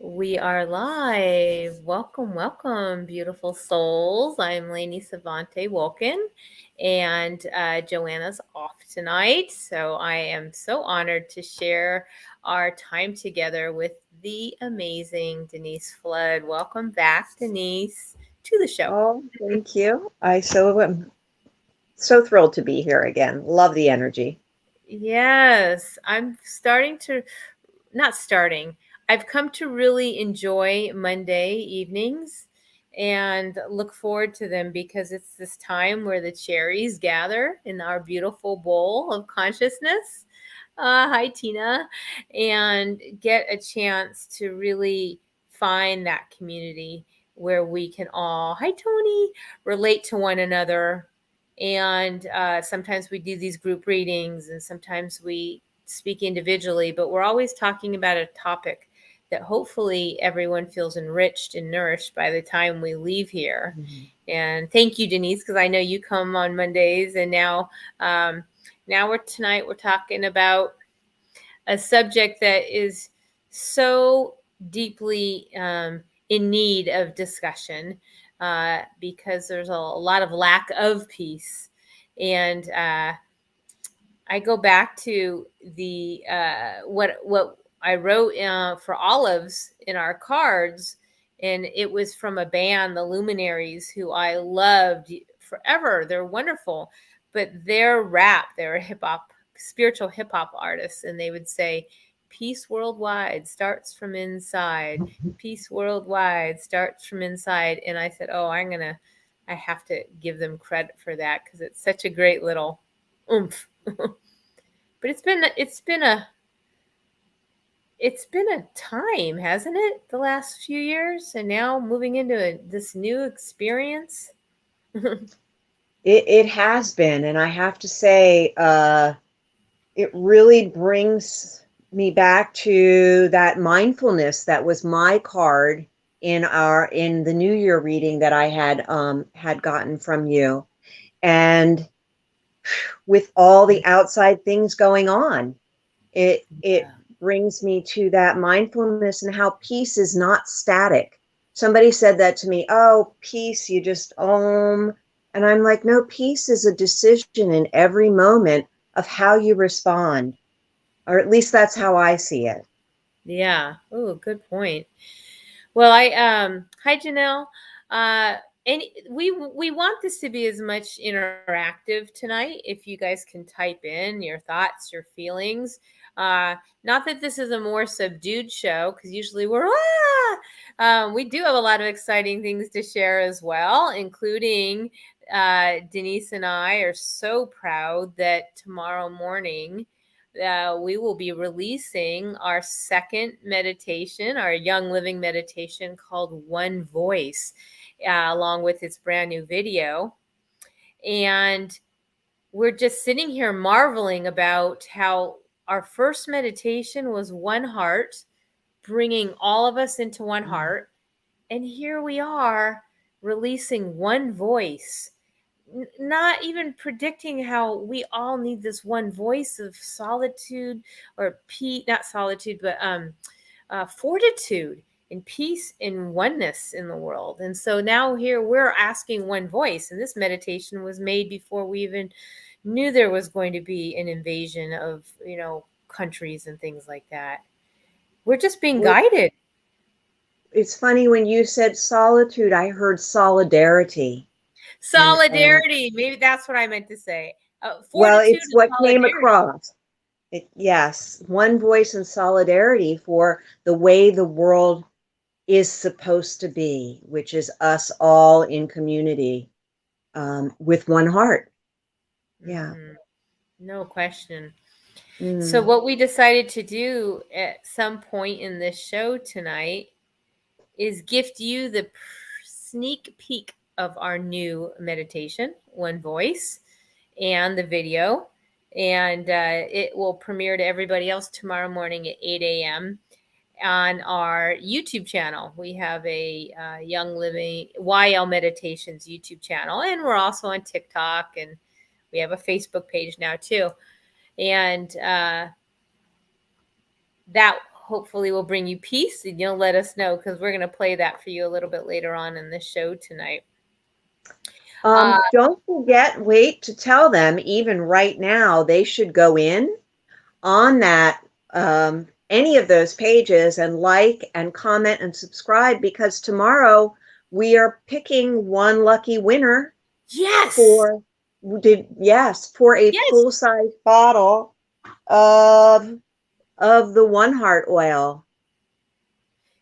We are live. Welcome, welcome, beautiful souls. I'm Lainie Savante Wolkin, and Joanna's off tonight. So I am so honored to share our time together with the amazing Denise Flood. Welcome back, Denise, to the show. Oh, thank you. I am so thrilled to be here again. Love the energy. Yes, I'm starting to, not starting, I've come to really enjoy Monday evenings and look forward to them because it's this time where the cherries gather in our beautiful bowl of consciousness. Hi, Tina. And get a chance to really find that community where we can all, hi, Tony, relate to one another. And sometimes we do these group readings and sometimes we speak individually, but we're always talking about a topic that hopefully everyone feels enriched and nourished by the time we leave here. Mhm. And thank you, Denise, because I know you come on Mondays, and um, now we're talking about a subject that is so deeply in need of discussion because there's a lot of lack of peace. And I go back to the what I wrote for olives in our cards, and it was from a band, the Luminaries, who I loved forever. They're wonderful, but their rap, they're a hip hop, spiritual hip hop artists, and they would say, "Peace worldwide starts from inside. Peace worldwide starts from inside." And I said, "Oh, I have to give them credit for that because it's such a great little oomph." But it's been a time, hasn't it? The last few years, and now moving into this new experience. It has been, and I have to say, it really brings me back to that mindfulness that was my card in the New Year reading that I had gotten from you, and with all the outside things going on, it brings me to that mindfulness and how peace is not static. Somebody said that to me, oh, peace, you just and I'm like, no, peace is a decision in every moment of how you respond, or at least that's how I see it. Yeah. Oh, good point. Well, hi Janelle. Uh and we want this to be as much interactive tonight. If you guys can type in your thoughts, your feelings. Not that this is a more subdued show, because usually we do have a lot of exciting things to share as well, including Denise and I are so proud that tomorrow morning we will be releasing our second meditation, our Young Living meditation called One Voice, along with its brand new video. And we're just sitting here marveling about how our first meditation was one heart, bringing all of us into one heart. And here we are releasing one voice, not even predicting how we all need this one voice of solitude or peace, not solitude, but fortitude and peace and oneness in the world. And so now here we're asking one voice, and this meditation was made before we even knew there was going to be an invasion of, countries and things like that. We're just being Well, guided. it's funny when you said solitude, I heard solidarity. And Solidarity, maybe that's what I meant to say. well, Fortitude it's and what came solidarity. across. Yes, one voice in solidarity for the way the world is supposed to be, which is us all in community, with one heart. Yeah. Hmm. No question. So, Mm. what we decided to do at some point in this show tonight is gift you the sneak peek of our new meditation, One Voice, and the video. And it will premiere to everybody else tomorrow morning at 8 a.m. on our YouTube channel. We have a Young Living YL Meditations YouTube channel, and we're also on TikTok, and we have a Facebook page now too. And that hopefully will bring you peace, and you'll let us know because we're going to play that for you a little bit later on in the show tonight. Don't forget, wait to tell them, even right now, they should go in on that, any of those pages and like and comment and subscribe, because tomorrow we are picking one lucky winner Yes. for for a Yes. full-size bottle of the One Heart oil.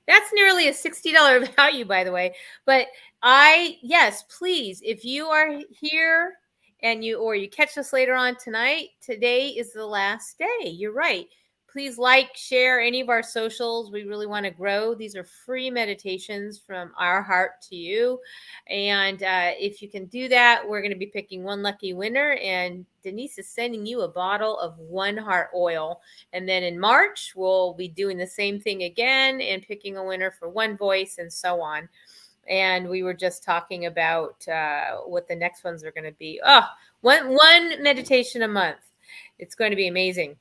That's nearly a $60 value, by the way. But yes, please, if you are here and you catch us later on tonight, today is the last day. You're right. Please like, share any of our socials. We really want to grow. These are free meditations from our heart to you. And if you can do that, we're going to be picking one lucky winner. And Denise is sending you a bottle of One Heart oil. And then in March, we'll be doing the same thing again and picking a winner for One Voice and so on. And we were just talking about what the next ones are going to be. One meditation a month. It's going to be amazing.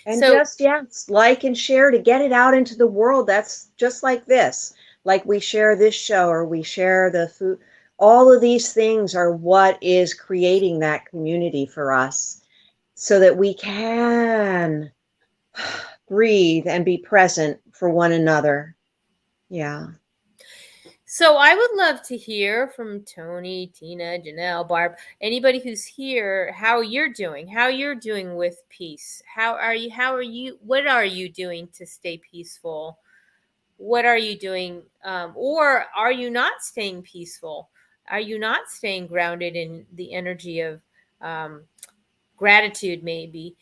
And So, just, yes, like and share to get it out into the world. That's just like this. Like we share this show or we share the food. All of these things are what is creating that community for us so that we can breathe and be present for one another. Yeah. So I would love to hear from Tony, Tina, Janelle, Barb, anybody who's here, how you're doing with peace. How are you, what are you doing to stay peaceful? What are you doing? Or are you not staying peaceful? Are you not staying grounded in the energy of um, gratitude, maybe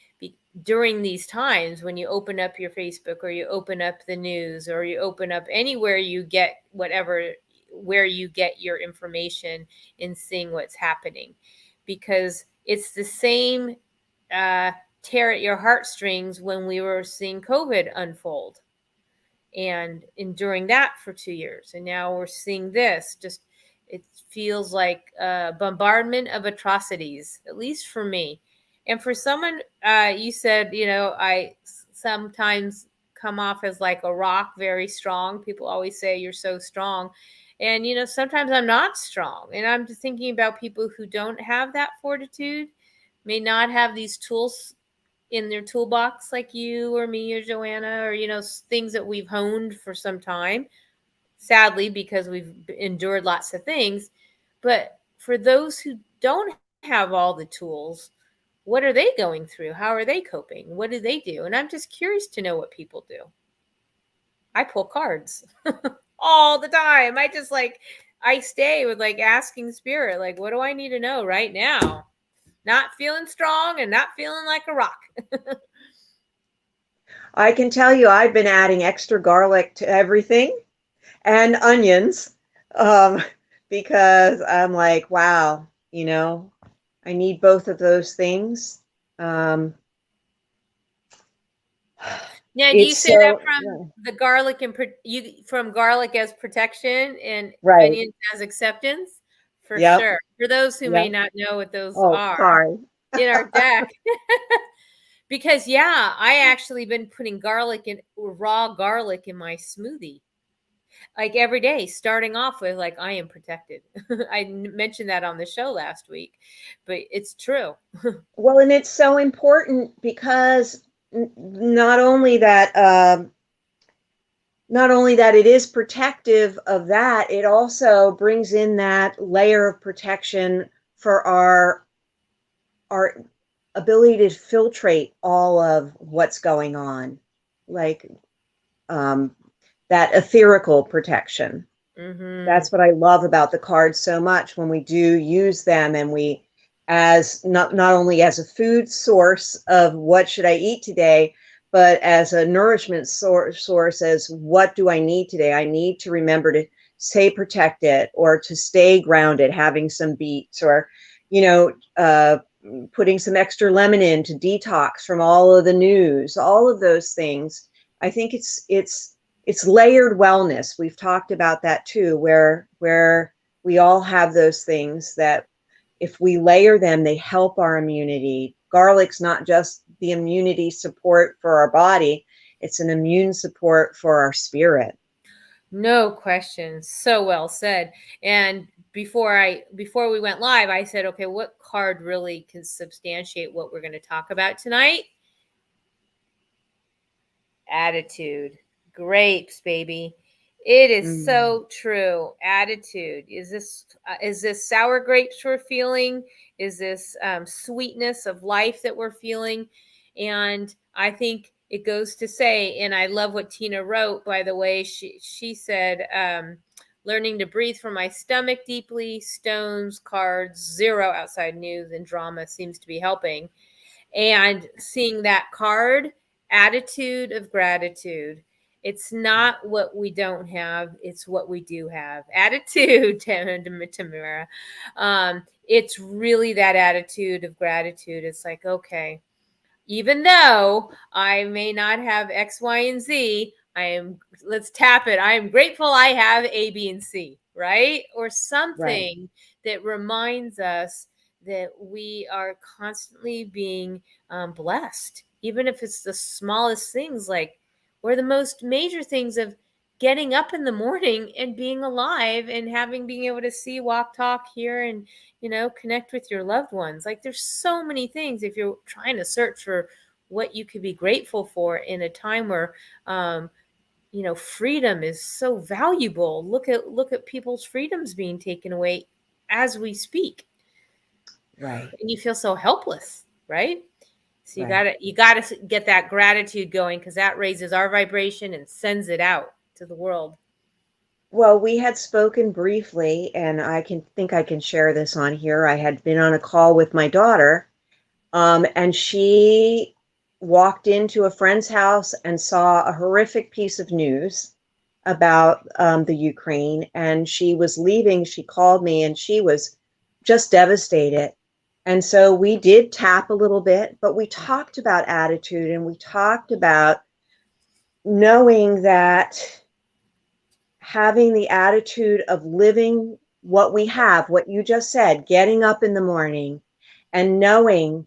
during these times when you open up your Facebook or you open up the news or you open up anywhere you get where you get your information in seeing what's happening, because it's the same tear at your heartstrings when we were seeing COVID unfold and enduring that for 2 years. And now we're seeing this. Just, it feels like a bombardment of atrocities, at least for me. And for someone, you said, I sometimes come off as like a rock, very strong. People always say you're so strong. And, sometimes I'm not strong. And I'm just thinking about people who don't have that fortitude, may not have these tools in their toolbox like you or me or Joanna, or things that we've honed for some time, sadly, because we've endured lots of things. But for those who don't have all the tools, what are they going through? How are they coping? What do they do? And I'm just curious to know what people do. I pull cards all the time. I stay with like asking spirit, like, what do I need to know right now? Not feeling strong and not feeling like a rock. I can tell you I've been adding extra garlic to everything and onions, um, because I'm like, wow, I need both of those things. Um, Now, do you it's say that so, from yeah, the garlic and from garlic as protection and right. onions as acceptance? For Yep. sure. For those who may Yep. not know what those Oh, are sorry. in our deck. Because yeah, I actually been putting garlic in raw garlic in my smoothie. Like every day, starting off with like I am protected. I mentioned that on the show last week, but it's true. Well, and it's so important because not only that, it is protective of that, it also brings in that layer of protection for our ability to filtrate all of what's going on, like that etherical protection. Mhm. That's what I love about the cards so much when we do use them, and we, as not only as a food source of what should I eat today, but as a nourishment source as what do I need today? I need to remember to stay protected or to stay grounded, having some beets, or you know, uh, putting some extra lemon in to detox from all of the news, all of those things. I think it's layered wellness. We've talked about that too, where we all have those things that if we layer them, they help our immunity. Garlic's not just the immunity support for our body, It's an immune support for our spirit. No question. So well said. And before we went live, I said, okay, what card really can substantiate what we're going to talk about tonight? Attitude. Grapes, baby. It is Mm, so true. Attitude. Is this sour grapes we're feeling? Is this sweetness of life that we're feeling? And I think it goes to say, and I love what Tina wrote. By the way, she said, learning to breathe from my stomach deeply. Stones, cards, zero outside news, and drama seems to be helping. And seeing that card, attitude of gratitude. It's not what we don't have, it's what we do have. Attitude, Tamara. It's really that attitude of gratitude. It's like, okay, even though I may not have X, Y, and Z, let's tap it. I am grateful I have A, B, and C, right? Or right, something that reminds us that we are constantly being blessed, even if it's the smallest things, like, or the most major things of getting up in the morning and being alive and being able to see, walk, talk, hear, and connect with your loved ones. Like, there's so many things if you're trying to search for what you could be grateful for in a time where freedom is so valuable. Look at people's freedoms being taken away as we speak, right, and you feel so helpless, right? So you right. gotta you gotta get that gratitude going, because that raises our vibration and sends it out to the world. Well, we had spoken briefly, and I can share this on here. I had been on a call with my daughter, and she walked into a friend's house and saw a horrific piece of news about the Ukraine. And she was leaving. She called me and she was just devastated. And so we did tap a little bit, but we talked about attitude and we talked about knowing that having the attitude of living what we have, what you just said, getting up in the morning and knowing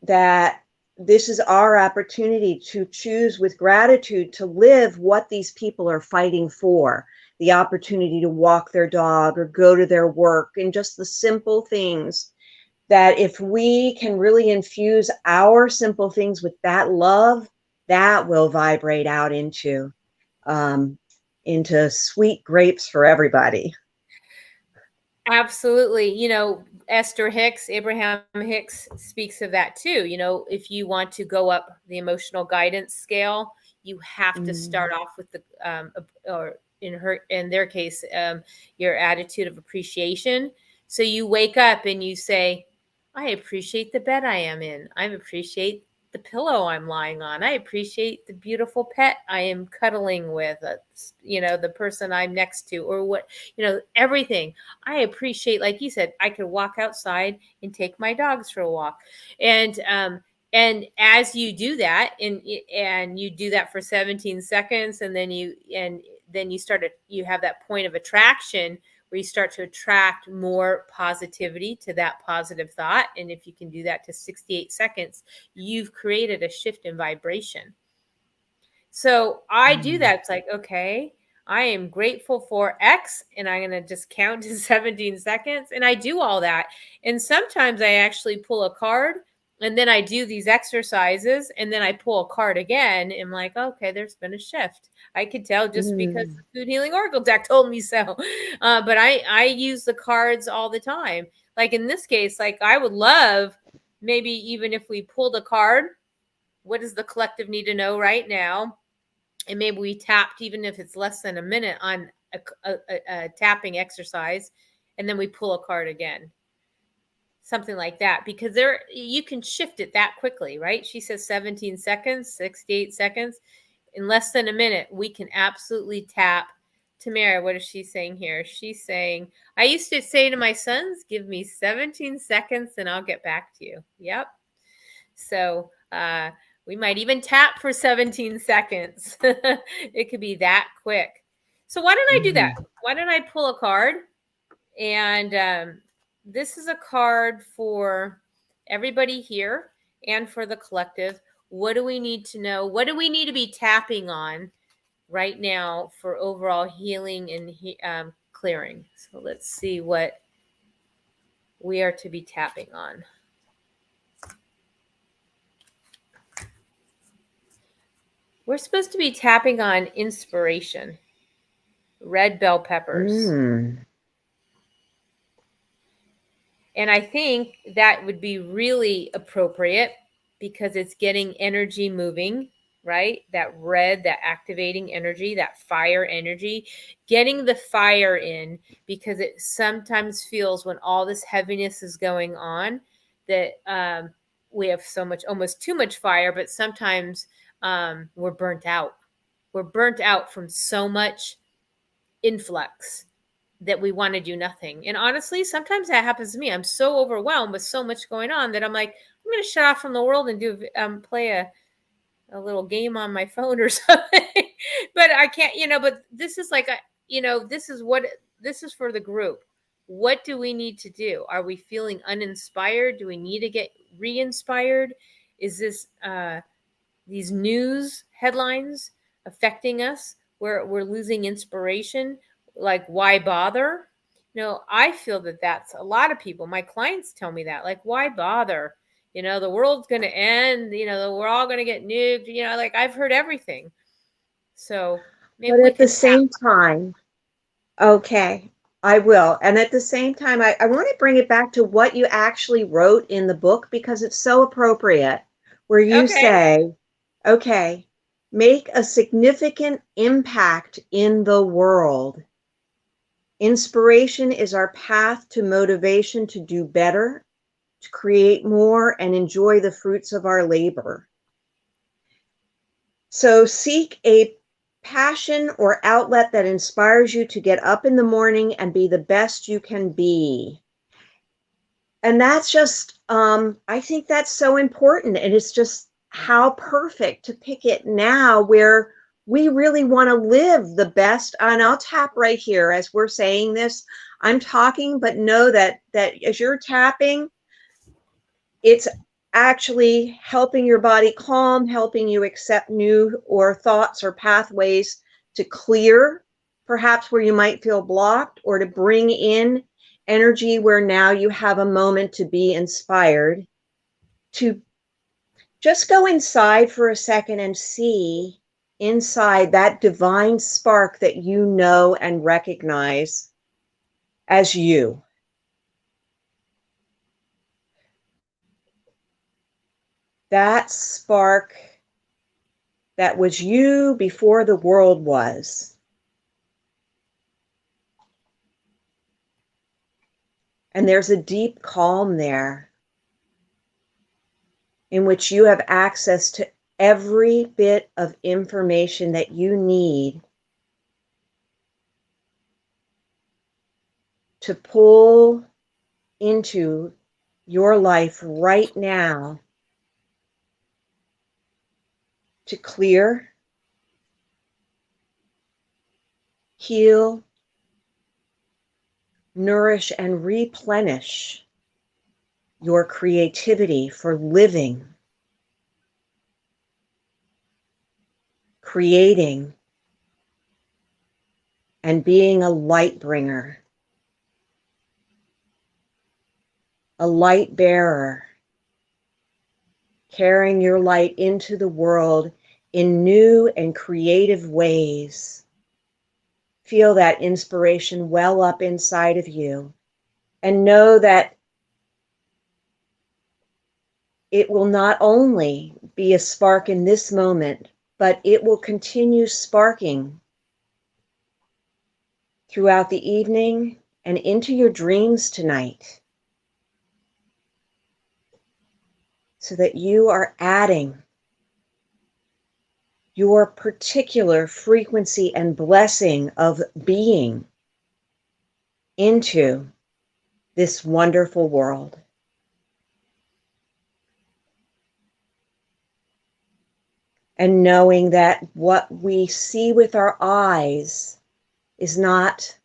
that this is our opportunity to choose with gratitude to live what these people are fighting for, the opportunity to walk their dog or go to their work, and just the simple things that if we can really infuse our simple things with that love, that will vibrate out um, into sweet grapes for everybody. Absolutely. Esther Hicks, Abraham Hicks speaks of that too. If you want to go up the emotional guidance scale, you have to Mm, start off with or in their case, your attitude of appreciation. So you wake up and you say, I appreciate the bed I am in. I appreciate the pillow I'm lying on. I appreciate the beautiful pet I am cuddling with, the person I'm next to, or everything. I appreciate, like you said, I could walk outside and take my dogs for a walk. And as you do that, and you do that for 17 seconds, and then you have that point of attraction where you start to attract more positivity to that positive thought. And if you can do that to 68 seconds, you've created a shift in vibration. So I do mm, that. It's like, okay, I am grateful for X, and I'm going to just count to 17 seconds. And I do all that. And sometimes I actually pull a card, and then I do these exercises, and then I pull a card again. And I'm like, okay, there's been a shift. I could tell just because mm. the Food Healing Oracle deck told me so. But I use the cards all the time. Like in this case, like I would love, maybe even if we pulled a card, what does the collective need to know right now? And maybe we tapped, even if it's less than a minute, on a tapping exercise, and then we pull a card again, something like that, because there you can shift it that quickly, right? She says 17 seconds, 68 seconds. In less than a minute, we can absolutely tap. Tamara, what is she saying here? She's saying, I used to say to my sons, give me 17 seconds and I'll get back to you. Yep. So we might even tap for 17 seconds. It could be that quick. So why don't I do that? Mhm. Why don't I pull a card? And this is a card for everybody here and for the collective. What do we need to know? What do we need to be tapping on right now for overall healing and clearing? So let's see what we are to be tapping on. We're supposed to be tapping on inspiration, red bell peppers. And I think that would be really appropriate because it's getting energy moving, right? That red, that activating energy, that fire energy, getting the fire in, because it sometimes feels when all this heaviness is going on that we have so much, almost too much fire, but sometimes we're burnt out. We're burnt out from so much influx that we want to do nothing. And honestly, sometimes that happens to me. I'm so overwhelmed with so much going on that I'm like, I'm going to shut off from the world and do play a little game on my phone or something. But I can't, but this is like, this is for the group. What do we need to do? Are we feeling uninspired? Do we need to get re-inspired? Is this these news headlines affecting us where we're losing inspiration? Like, why bother? I feel that that's a lot of people. My clients tell me that, like, why bother? The world's going to end, we're all going to get nuked, like I've heard everything. So maybe But we at the can tap. same time, okay, I will. And at the same time, I want to bring it back to what you actually wrote in the book because it's so appropriate, where you Okay. say, okay, make a significant impact in the world. Inspiration is our path to motivation to do better, to create more, and enjoy the fruits of our labor. So seek a passion or outlet that inspires you to get up in the morning and be the best you can be. And that's just, I think that's so important. And it's just how perfect to pick it now where we really want to live the best. And I'll tap right here as we're saying this. I'm talking, but know that as you're tapping, it's actually helping your body calm, helping you accept new or thoughts or pathways to clear, perhaps where you might feel blocked, or to bring in energy where now you have a moment to be inspired, to just go inside for a second and see inside that divine spark that you know and recognize as you. That spark that was you before the world was. And there's a deep calm there in which you have access to every bit of information that you need to pull into your life right now to clear, heal, nourish, and replenish your creativity for living, creating, and being a light bringer, a light bearer, carrying your light into the world in new and creative ways. Feel that inspiration well up inside of you and know that it will not only be a spark in this moment, but it will continue sparking throughout the evening and into your dreams tonight, so that you are adding your particular frequency and blessing of being into this wonderful world. And knowing that what we see with our eyes is not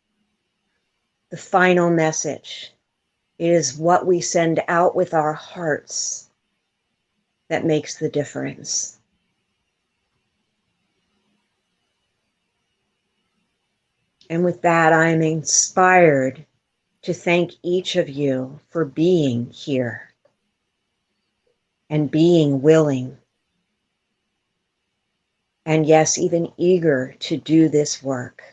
the final message. It is what we send out with our hearts. that makes the difference. And with that, I'm inspired to thank each of you for being here and being willing, and yes, even eager to do this work.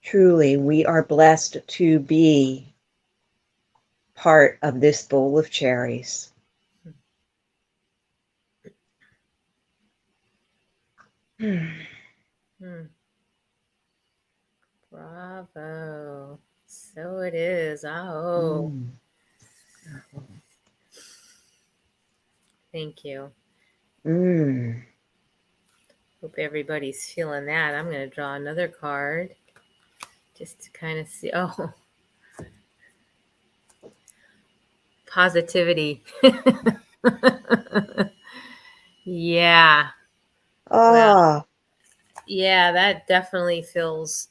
Truly, we are blessed to be part of this bowl of cherries. Hmm. Bravo. So it is. Oh, Mm. thank you. Mm. Hope everybody's feeling that. I'm going to draw another card just to kind of see. Oh, positivity. Yeah. Well, Ah. yeah, that definitely feels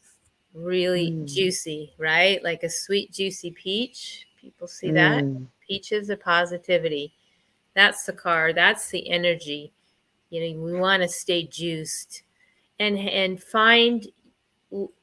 really Mm. juicy, right? Like a sweet, juicy peach. People see that? Mm. Peaches of positivity. That's the card. That's the energy. You know, we want to stay juiced and find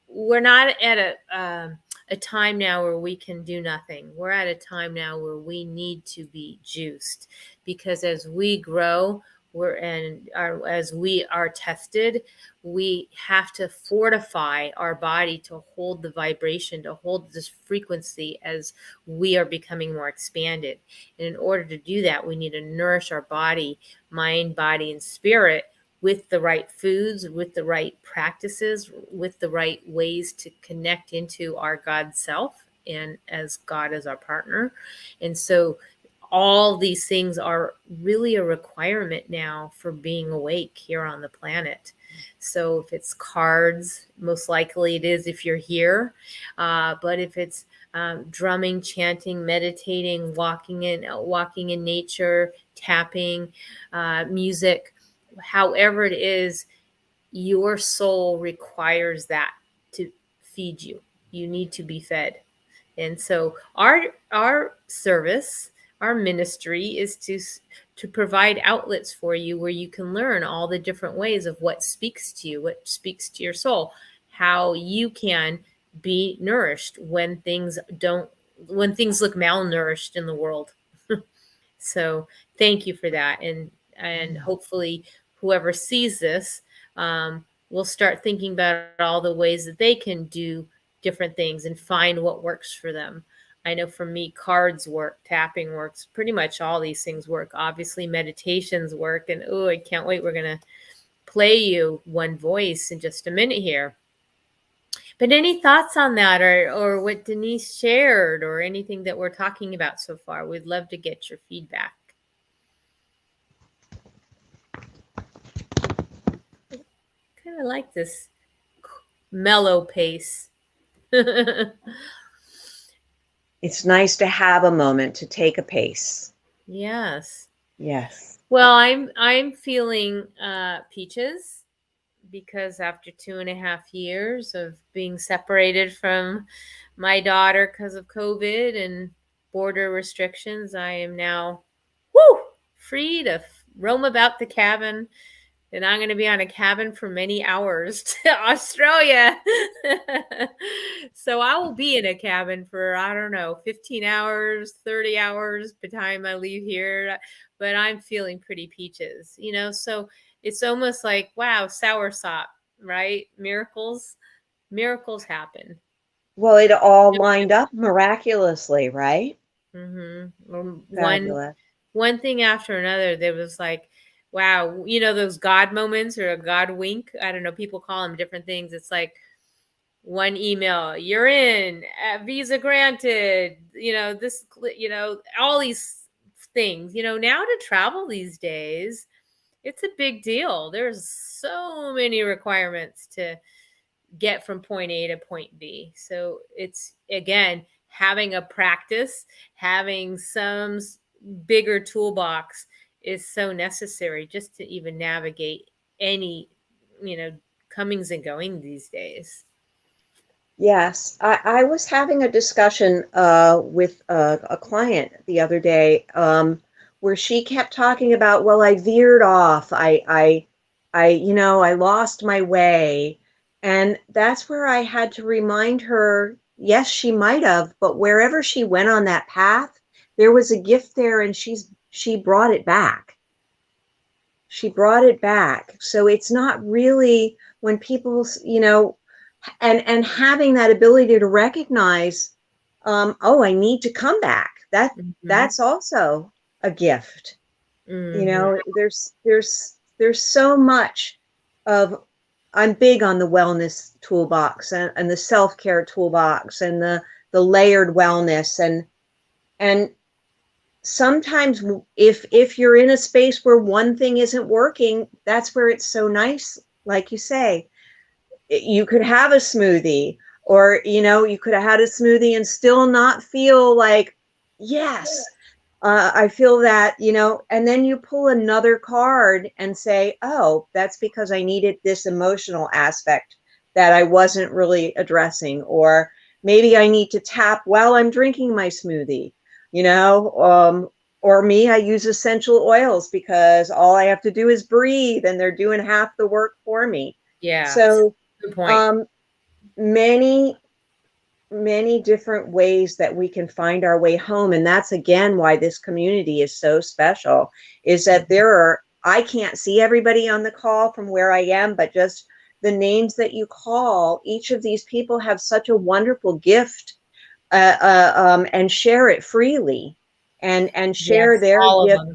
we're not at a time now where we can do nothing. We're at a time now where we need to be juiced, because as we grow, as we are tested, we have to fortify our body to hold the vibration, to hold this frequency as we are becoming more expanded. And in order to do that, we need to nourish our body, mind, body, and spirit with the right foods, with the right practices, with the right ways to connect into our God self and as God as our partner. And so all these things are really a requirement now for being awake here on the planet. So if it's cards, most likely it is if you're here. But if it's drumming, chanting, meditating, walking in nature, tapping, music, however it is, your soul requires that to feed you. You need to be fed. And so our service, our ministry is to provide outlets for you where you can learn all the different ways of what speaks to you, what speaks to your soul, how you can be nourished when things look malnourished in the world. So thank you for that, and hopefully whoever sees this will start thinking about all the ways that they can do different things and find what works for them. I know for me, cards work, tapping works, pretty much all these things work. Obviously, meditations work, and oh, I can't wait. We're gonna play you one voice in just a minute here. But any thoughts on that, or what Denise shared, or anything that we're talking about so far? We'd love to get your feedback. Kind of like this mellow pace. It's nice to have a moment to take a pace. Yes. Yes. Well, I'm feeling peaches, because after 2.5 years of being separated from my daughter because of COVID and border restrictions, I am now free to roam about the cabin, and I'm going to be on a cabin for many hours to Australia. So I will be in a cabin for, I don't know, 15 hours, 30 hours by the time I leave here. But I'm feeling pretty peaches, you know? So it's almost like, wow, soursop, right? Miracles happen. Well, it all lined up miraculously, right? One Fabulous. one thing after another, there was like, wow, you know, those God moments or a God wink. I don't know, people call them different things. It's like one email, you're in, visa granted, you know, this, you know, all these things, you know, now to travel these days, it's a big deal. There's so many requirements to get from point A to point B. So it's, again, having a practice, having some bigger toolbox is so necessary just to even navigate any, you know, comings and going these days. Yes, I was having a discussion with a client the other day, where she kept talking about, well, I veered off. I lost my way. And that's where I had to remind her, yes, she might have, but wherever she went on that path, there was a gift there, and she brought it back. She brought it back. So it's not really when people, and having that ability to recognize, oh, I need to come back. Mhm. That's also a gift. Mhm. There's so much of, I'm big on the wellness toolbox, and the self-care toolbox, and the layered wellness, and sometimes, if you're in a space where one thing isn't working, that's where it's so nice, like you say, you could have a smoothie, or you could have had a smoothie and still not feel like, yes, I feel that, and then you pull another card and say, oh, that's because I needed this emotional aspect that I wasn't really addressing, or maybe I need to tap while I'm drinking my smoothie, you know or me, I use essential oils because all I have to do is breathe, and they're doing half the work for me. Yeah. So Good point. um, many, many different ways that we can find our way home. And that's again why this community is so special, is that Mhm. I can't see everybody on the call from where I am, but just the names that you call, each of these people have such a wonderful gift, and share it freely, and share Yes, their all of gift. them.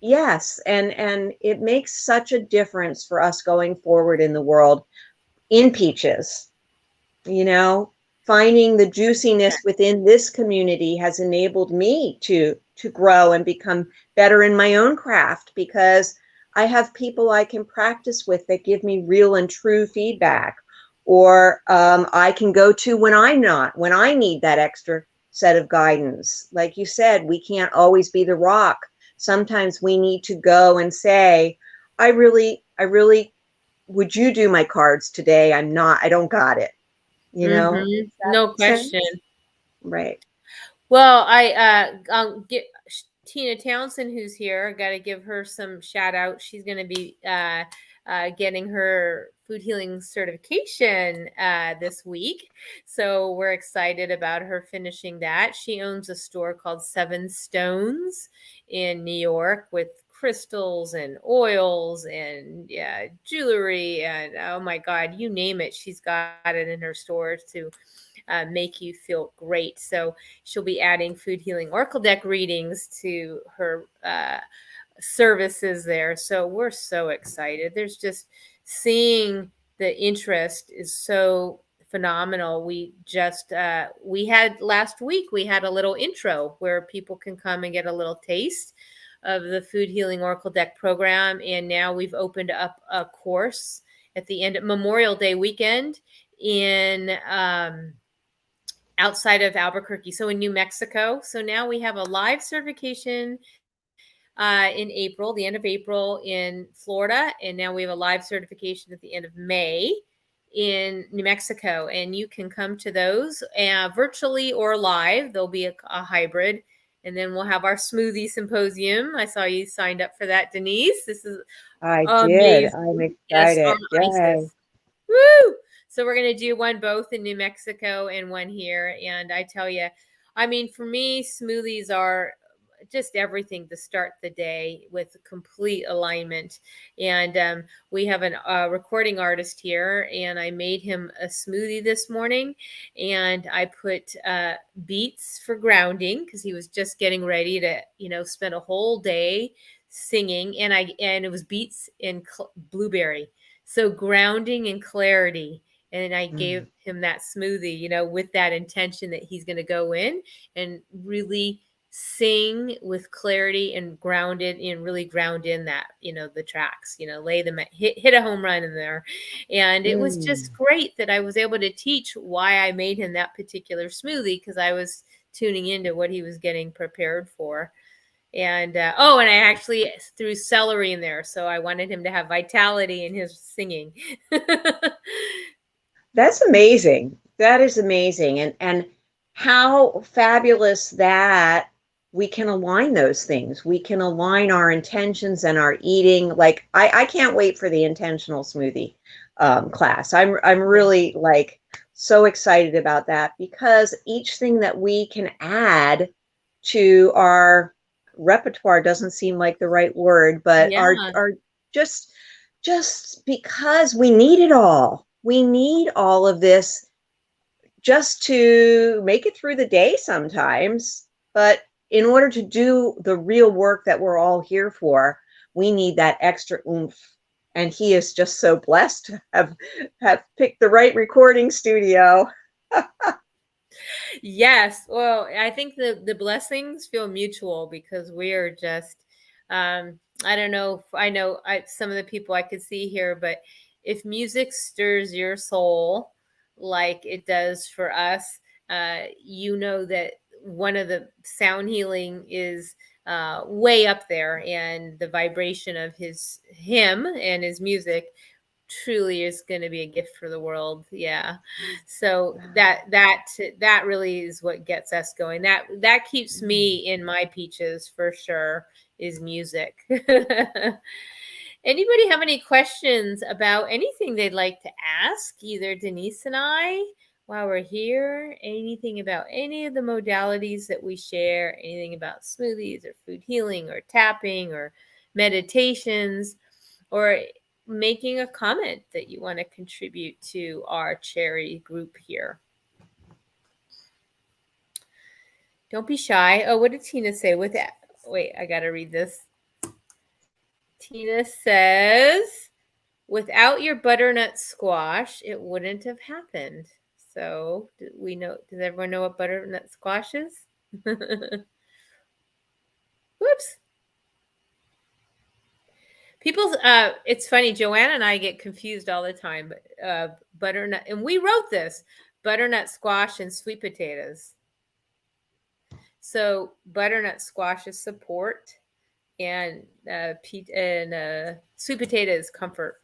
Yes, and it makes such a difference for us going forward in the world. In peaches, you know finding the juiciness within this community has enabled me to grow and become better in my own craft, because I have people I can practice with that give me real and true feedback, or I can go to when I need that extra set of guidance. Like you said, we can't always be the rock. Sometimes we need to go and say, I really, would you do my cards today? I don't got it. Does Mhm. that No make question. sense? Right. Well, get Tina Townsend, who's here. Got to give her some shout out. She's going to be getting her food healing certification this week, so we're excited about her finishing that. She owns a store called Seven Stones in New York with crystals and oils and, yeah, jewelry, and oh my God, you name it, she's got it in her store to make you feel great. So she'll be adding food healing oracle deck readings to her services there. So we're so excited. There's just seeing the interest is so phenomenal. We had last week, we had a little intro where people can come and get a little taste of the food healing oracle deck program, and now we've opened up a course at the end of Memorial Day weekend in outside of Albuquerque, so in New Mexico. So now we have a live certification in April, the end of April in Florida, and now we have a live certification at the end of May in New Mexico. And you can come to those virtually or live. There'll be a hybrid. And then we'll have our smoothie symposium. I saw you signed up for that, Denise. This is I did. amazing. I'm Yes, on excited. Yay. ices. Woo! So we're gonna do one both in New Mexico and one here. And I tell you, I mean, for me, smoothies are just everything to start the day with complete alignment. And we have a recording artist here, and I made him a smoothie this morning, and I put beets for grounding because he was just getting ready to, spend a whole day singing, and it was beets and blueberry, so grounding and clarity. And I Mm. gave him that smoothie, with that intention that he's going to go in and really sing with clarity and grounded and really ground in that, the tracks, lay them hit a home run in there. And it was Mm. just great that I was able to teach why I made him that particular smoothie, because I was tuning into what he was getting prepared for. And and I actually threw celery in there, so I wanted him to have vitality in his singing. That's amazing. That is amazing. And how fabulous that we can align those things. We can align our intentions and our eating. Like I can't wait for the intentional smoothie class. I'm Yeah. really like so excited about that because each thing that we can add to our repertoire doesn't seem like the right word, but Yeah. our just because we need it all. We need all of this just to make it through the day sometimes. But in order to do the real work that we're all here for, we need that extra oomph. And he is just so blessed to have picked the right recording studio. Yes. Well, I think the blessings feel mutual because we are just I don't know if I know some of the people I could see here, but if music stirs your soul like it does for us, you know that one of the sound healing is way up there, and the vibration of him and his music truly is going to be a gift for the world. Yeah. So that really is what gets us going. That keeps me in my peaches for sure, is music. Anybody have any questions about anything they'd like to ask either Denise and I while we're here? Anything about any of the modalities that we share, anything about smoothies or food healing or tapping or meditations, or making a comment that you want to contribute to our cherry group here? Don't be shy. Oh, what did Tina say? With that, wait, I gotta read this. Tina says, "Without your butternut squash, it wouldn't have happened." So, do we know? Does everyone know what butternut squash is? Whoops. People, it's funny. Joanna and I get confused all the time. But butternut, and we wrote this: butternut squash and sweet potatoes. So butternut squash is support, and sweet potato is comfort.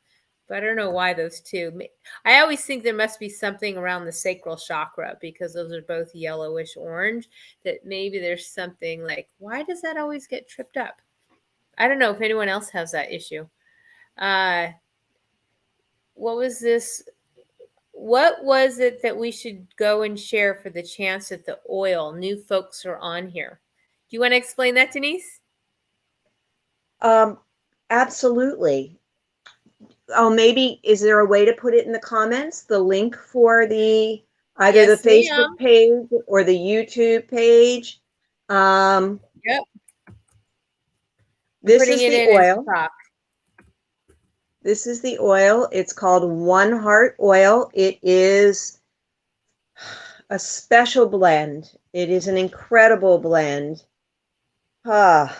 But I don't know why those two. I always think there must be something around the sacral chakra because those are both yellowish orange. That maybe there's something like, why does that always get tripped up? I don't know if anyone else has that issue. Uh, what was this? What was it that we should go and share for the chance that the oil new folks are on here? Do you want to explain that, Denise? Um, absolutely. Oh, maybe is there a way to put it in the comments? The link for the either the Yes, Facebook ma'am. page or the YouTube page. Um, Yep. I'm this putting is it the in as we oil. talk. This is the oil. It's called One Heart Oil. It is a special blend. It is an incredible blend. Ah,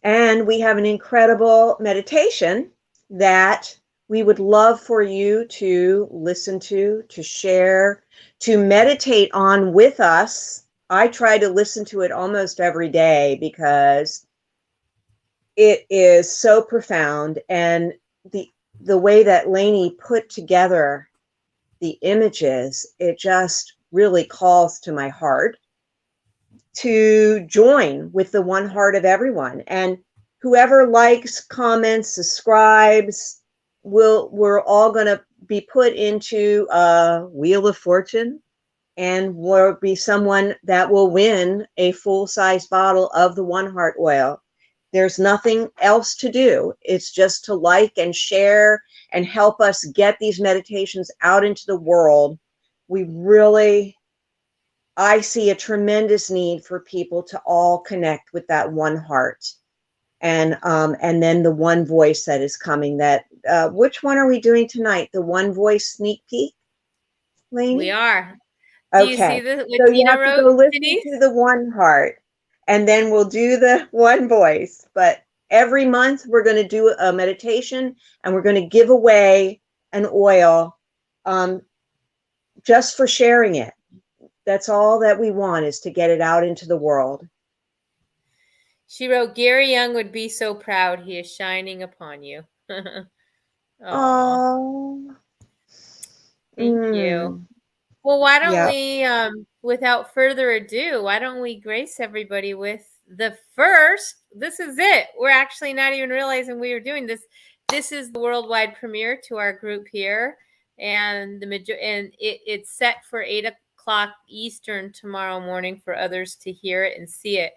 and we have an incredible meditation that we would love for you to listen to share, to meditate on with us. I try to listen to it almost every day because it is so profound, and the way that Lainie put together the images, it just really calls to my heart to join with the one heart of everyone. And whoever likes, comments, subscribes, we're all going to be put into a wheel of fortune, and will be someone that will win a full-size bottle of the One Heart oil. There's nothing else to do. It's just to like and share and help us get these meditations out into the world. We really, I see a tremendous need for people to all connect with that one heart, and then the one voice that is coming. That which one are we doing tonight? The one voice sneak peek, We Lainey? are. Do you see Okay, what so you Tina have to wrote, go listen to Denise? the one heart, and then we'll do the one voice. But every month we're going to do a meditation, and we're going to give away an oil, um, just for sharing it. That's all that we want, is to get it out into the world. She wrote, Gary Young would be so proud. He is shining upon you. Aw. Oh, Thank you. Mm, Well, why don't yep. we, without further ado, why don't we grace everybody with the first? This is it. We're actually not even realizing we were doing this. This is the worldwide premiere to our group here, and it's set for 8 o'clock Eastern tomorrow morning for others to hear it and see it.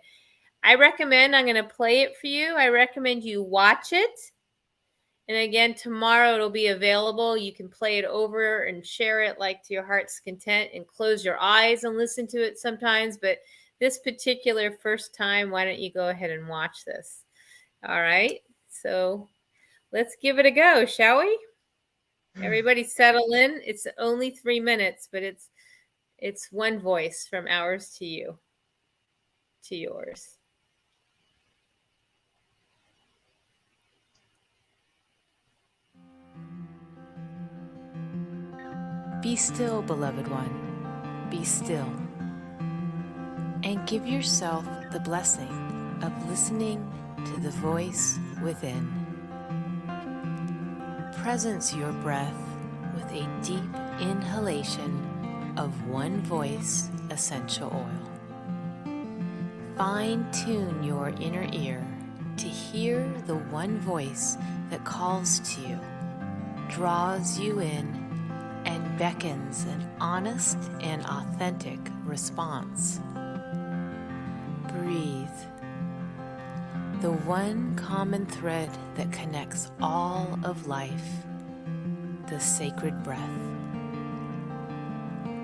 I recommend. I'm going to play it for you. I recommend you watch it. And again, tomorrow it'll be available. You can play it over and share it like to your heart's content and close your eyes and listen to it sometimes. But this particular first time, why don't you go ahead and watch this? All right. So let's give it a go, shall we? Everybody settle in. It's only 3 minutes, but it's one voice from ours to you, to yours. Be still, beloved one. Be still. And give yourself the blessing of listening to the voice within. Presence your breath with a deep inhalation of One Voice essential oil. Fine-tune your inner ear to hear the one voice that calls to you, draws you in, and beckons an honest and authentic response. Breathe. The one common thread that connects all of life, the sacred breath.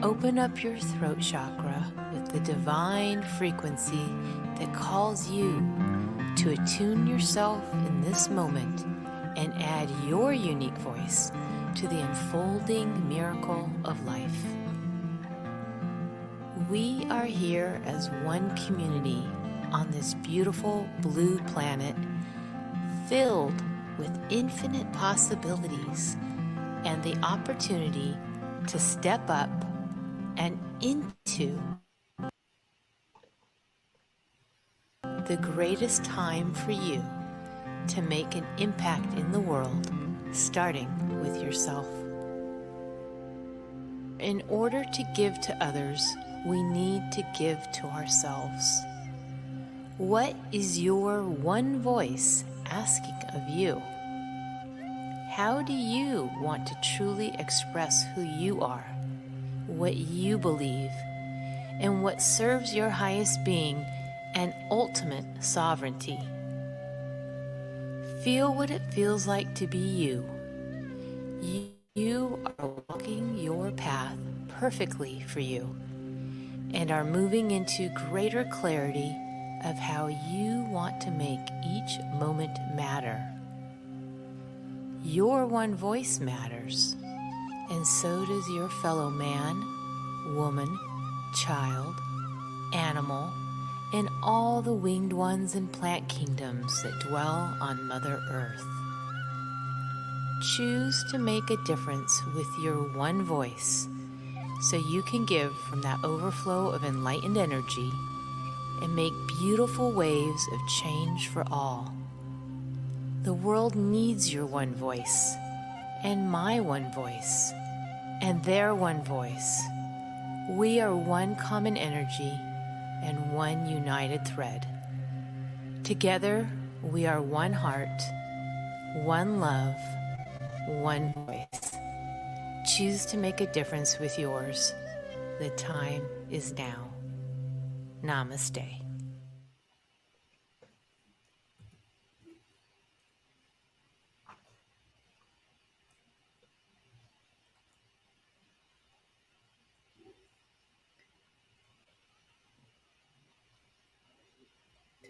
Open up your throat chakra with the divine frequency that calls you to attune yourself in this moment and add your unique voice to the unfolding miracle of life. We are here as one community on this beautiful blue planet filled with infinite possibilities and the opportunity to step up and into the greatest time for you to make an impact in the world, starting with yourself. In order to give to others, we need to give to ourselves. What is your one voice asking of you? How do you want to truly express who you are, what you believe, and what serves your highest being and ultimate sovereignty? Feel what it feels like to be you. You are walking your path perfectly for you and are moving into greater clarity of how you want to make each moment matter. Your one voice matters, and so does your fellow man, woman, child, animal, and all the winged ones and plant kingdoms that dwell on Mother Earth. Choose to make a difference with your one voice so you can give from that overflow of enlightened energy and make beautiful waves of change for all. The world needs your one voice, and my one voice, and their one voice. We are one common energy and one united thread. Together, we are one heart, one love, one voice. Choose to make a difference with yours. The time is now. Namaste.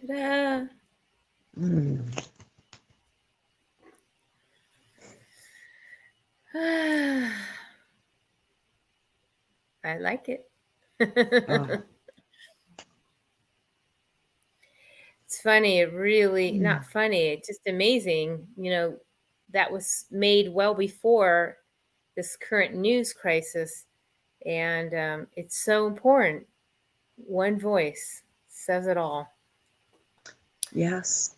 Ta-da! Mm. I like it. Oh. It's funny. It really, Mm. not funny, it's just amazing. That was made well before this current news crisis. And it's so important. One voice says it all. Yes.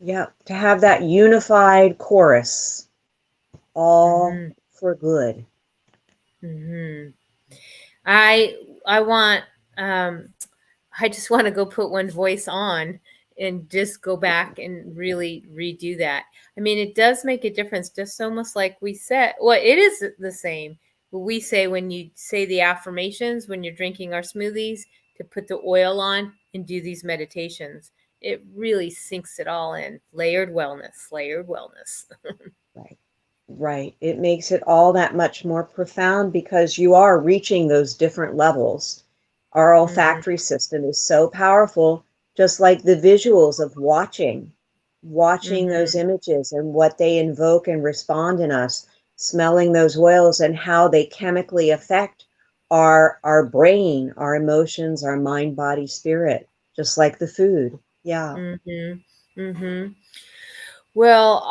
Yep. To have that unified chorus, all Hmm. for good. Hmm. I I want I just want to go put one voice on and just go back and really redo that. I mean, it does make a difference, just almost like we said. Well, it is the same. We say when you say the affirmations, when you're drinking our smoothies, to put the oil on and do these meditations. It really sinks it all in. Layered wellness, layered wellness. Right. Right. It makes it all that much more profound because you are reaching those different levels. Our Hmm. olfactory system is so powerful, just like the visuals of watching those Hmm. images and what they invoke and respond in us, smelling those oils and how they chemically affect our brain, our emotions, our mind, body, spirit, just like the food. Yeah. Hmm. Hmm. Well,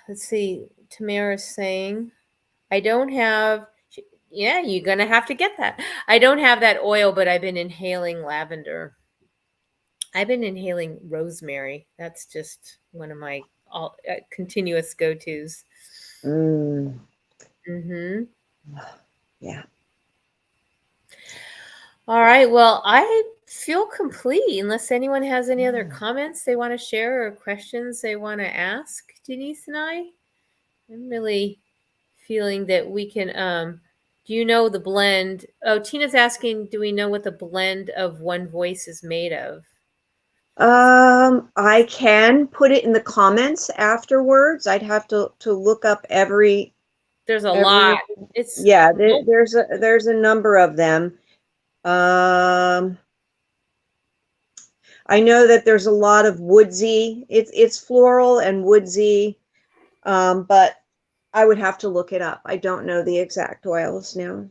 let's see. Tamara's saying I don't have, yeah, you're going to have to get that. I don't have that oil, but I've been inhaling lavender. I've been inhaling rosemary. That's just one of my continuous go tos. Mm. Hmm. Yeah. All right. Well, I feel complete unless anyone has any other comments they want to share or questions they want to ask Denise and I. I'm really feeling that we can do you know the blend? Oh, Tina's asking, do we know what the blend of one voice is made of? I can put it in the comments afterwards. I'd have to look up There's a every lot. It's yeah, mul- there's a number of them. Um, I know that there's a lot of woodsy. It's floral and woodsy, but I would have to look it up. I don't know the exact oils now.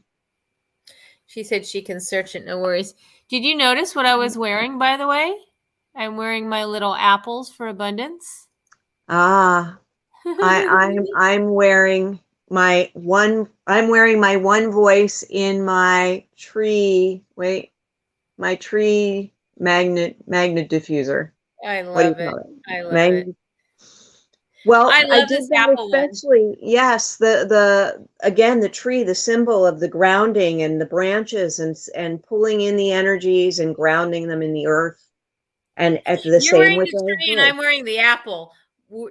she said she can search it, no worries. Did you notice what I was wearing, by the way? I'm wearing my little apples for abundance. Ah, I'm wearing I'm wearing my one voice in my tree. Wait, my tree magnet diffuser. I What do you love it. call it? I love it. Magnet. Well, I I love did this that apple one. especially. Yes, the again the tree, the symbol of the grounding and the branches and pulling in the energies and grounding them in the earth. And at the You're same wearing with the our tree and voice. I'm wearing the apple.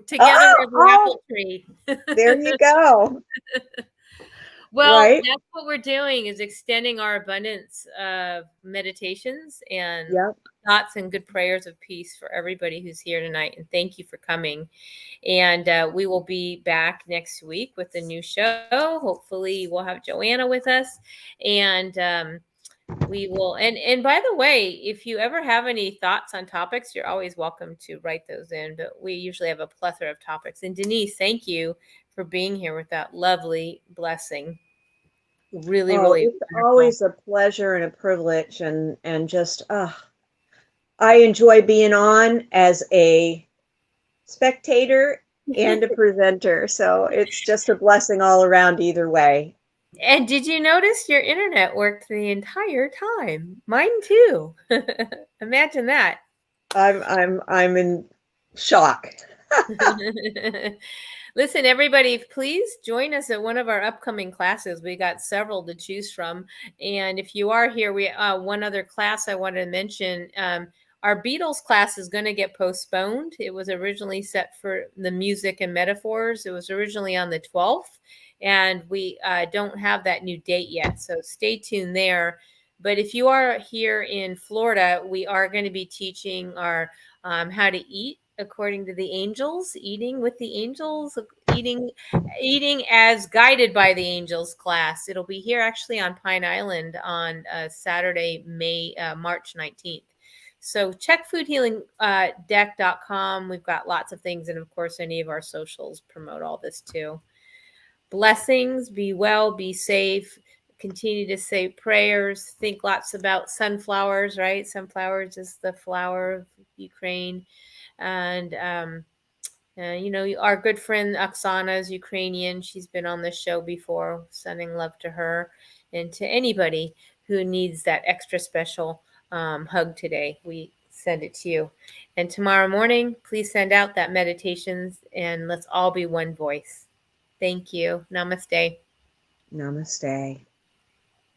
Together Oh, we're the oh, apple tree. there you go. Well, Right? that's what we're doing is extending our abundance of meditations and Yep. thoughts and good prayers of peace for everybody who's here tonight. And thank you for coming. And we will be back next week with a new show. Hopefully, we'll have Joanna with us. And we will. And by the way, if you ever have any thoughts on topics, you're always welcome to write those in. But we usually have a plethora of topics. And Denise, thank you for being here with that lovely blessing. Really, Oh, really it's wonderful. always a pleasure and a privilege and just I enjoy being on as a spectator and a presenter. So it's just a blessing all around either way. And did you notice your internet worked the entire time? Mine too. Imagine that. I'm in shock. Listen, everybody, please join us at one of our upcoming classes. We got several to choose from, and if you are here, we one other class I wanted to mention. Our Beatles class is going to get postponed. It was originally set for the music and metaphors. It was originally on the 12th, and we don't have that new date yet. So stay tuned there. But if you are here in Florida, we are going to be teaching our how to eat according to the angels, eating with the angels, eating as guided by the angels class. It'll be here actually on Pine Island on Saturday, March 19th. So check foodhealingdeck.com. We've got lots of things. And of course, any of our socials promote all this too. Blessings, be well, be safe. Continue to say prayers. Think lots about sunflowers, right? Sunflowers is the flower of Ukraine. And our good friend Oksana is Ukrainian. She's been on the show before, sending love to her and to anybody who needs that extra special hug today. We send it to you. And tomorrow morning, please send out that meditations and let's all be one voice. Thank you. Namaste. Namaste.